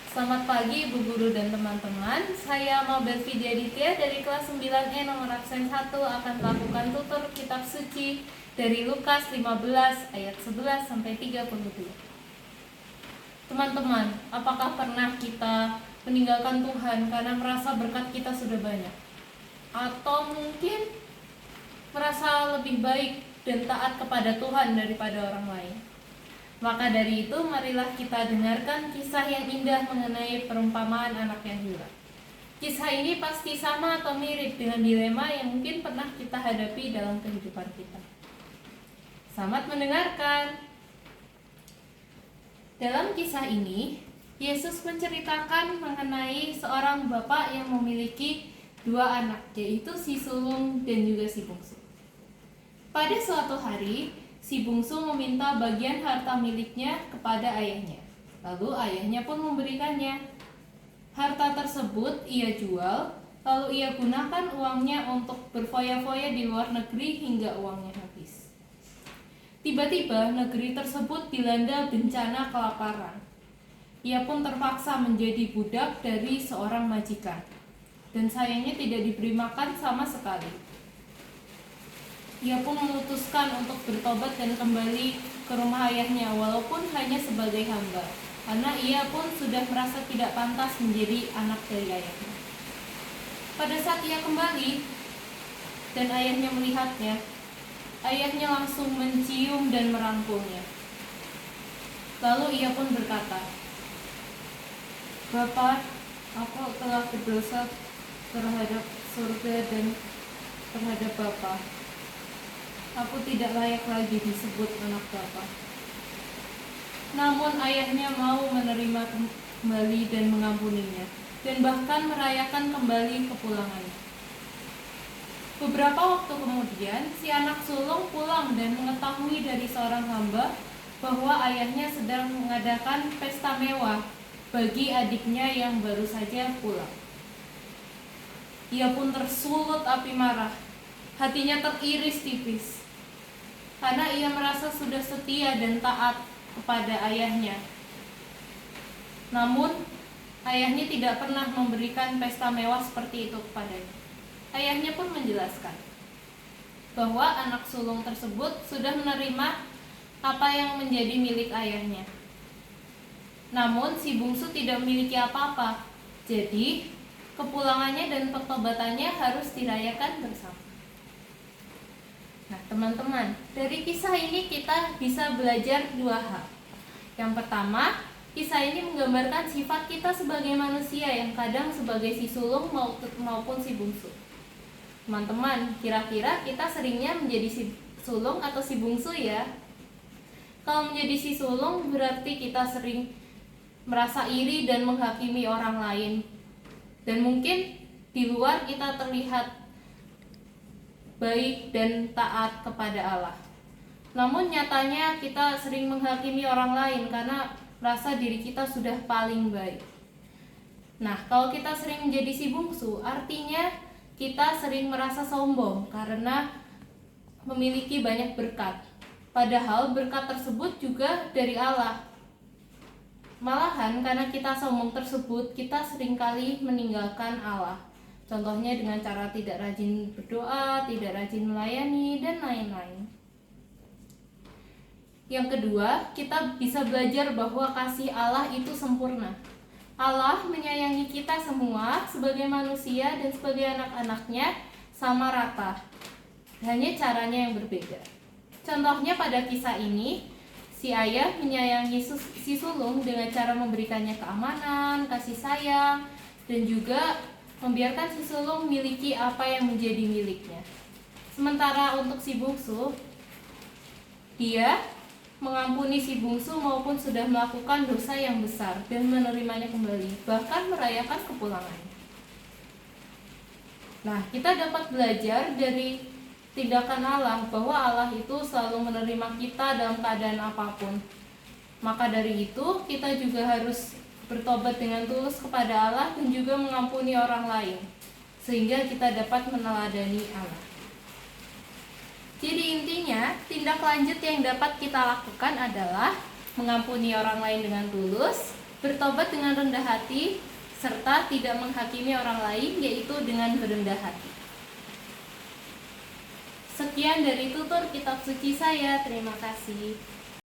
Selamat pagi Ibu Guru dan teman-teman. Saya Mabel Fidyaditya dari kelas 9E nomor absen 1 akan melakukan tutur kitab suci dari Lukas 15 ayat 11 sampai 32. Teman-teman, apakah pernah kita meninggalkan Tuhan karena merasa berkat kita sudah banyak? Atau mungkin merasa lebih baik dan taat kepada Tuhan daripada orang lain? Maka dari itu, marilah kita dengarkan kisah yang indah mengenai perumpamaan anak yang hilang. Kisah ini pasti sama atau mirip dengan dilema yang mungkin pernah kita hadapi dalam kehidupan kita. Selamat mendengarkan. Dalam kisah ini, Yesus menceritakan mengenai seorang bapak yang memiliki dua anak, yaitu si sulung dan juga si bungsu. Pada suatu hari, si bungsu meminta bagian harta miliknya kepada ayahnya. Lalu ayahnya pun memberikannya. Harta tersebut ia jual, lalu ia gunakan uangnya untuk berfoya-foya di luar negeri hingga uangnya habis. Tiba-tiba negeri tersebut dilanda bencana kelaparan. Ia pun terpaksa menjadi budak dari seorang majikan, dan sayangnya tidak diberi makan sama sekali. Ia pun memutuskan untuk bertobat dan kembali ke rumah ayahnya walaupun hanya sebagai hamba, karena ia pun sudah merasa tidak pantas menjadi anak dari ayahnya. Pada saat ia kembali dan ayahnya melihatnya, ayahnya langsung mencium dan merangkulnya. Lalu ia pun berkata, "Bapa, aku telah berdosa terhadap surga dan terhadap Bapa. Aku tidak layak lagi disebut anak Bapa." Namun ayahnya mau menerima kembali dan mengampuninya, dan bahkan merayakan kembali kepulangannya. Beberapa waktu kemudian, si anak sulung pulang dan mengetahui dari seorang hamba bahwa ayahnya sedang mengadakan pesta mewah bagi adiknya yang baru saja pulang. Ia pun tersulut api marah, hatinya teriris tipis, karena ia merasa sudah setia dan taat kepada ayahnya. Namun, ayahnya tidak pernah memberikan pesta mewah seperti itu kepadanya. Ayahnya pun menjelaskan bahwa anak sulung tersebut sudah menerima apa yang menjadi milik ayahnya. Namun, si bungsu tidak memiliki apa-apa. Jadi, kepulangannya dan pertobatannya harus dirayakan bersama. Nah, teman-teman, dari kisah ini kita bisa belajar dua hal. Yang pertama, kisah ini menggambarkan sifat kita sebagai manusia yang kadang sebagai si sulung maupun si bungsu. Teman-teman, kira-kira kita seringnya menjadi si sulung atau si bungsu ya? Kalau menjadi si sulung berarti kita sering merasa iri dan menghakimi orang lain. Dan mungkin di luar kita terlihat baik dan taat kepada Allah. Namun nyatanya kita sering menghakimi orang lain karena merasa diri kita sudah paling baik. Nah, kalau kita sering menjadi si bungsu, artinya kita sering merasa sombong karena memiliki banyak berkat. Padahal berkat tersebut juga dari Allah. Malahan karena kita sombong tersebut, kita seringkali meninggalkan Allah. Contohnya dengan cara tidak rajin berdoa, tidak rajin melayani, dan lain-lain. Yang kedua, kita bisa belajar bahwa kasih Allah itu sempurna. Allah menyayangi kita semua sebagai manusia dan sebagai anak-anaknya sama rata. Hanya caranya yang berbeda. Contohnya pada kisah ini, si ayah menyayangi si sulung dengan cara memberikannya keamanan, kasih sayang, dan juga membiarkan si sulung memiliki apa yang menjadi miliknya. Sementara untuk si bungsu, dia mengampuni si bungsu maupun sudah melakukan dosa yang besar dan menerimanya kembali, bahkan merayakan kepulangannya. Nah, kita dapat belajar dari tindakan Allah bahwa Allah itu selalu menerima kita dalam keadaan apapun. Maka dari itu, kita juga harus bertobat dengan tulus kepada Allah dan juga mengampuni orang lain, sehingga kita dapat meneladani Allah. Jadi intinya, tindak lanjut yang dapat kita lakukan adalah mengampuni orang lain dengan tulus, bertobat dengan rendah hati, serta tidak menghakimi orang lain, yaitu dengan berendah hati. Sekian dari tutur kitab suci saya. Terima kasih.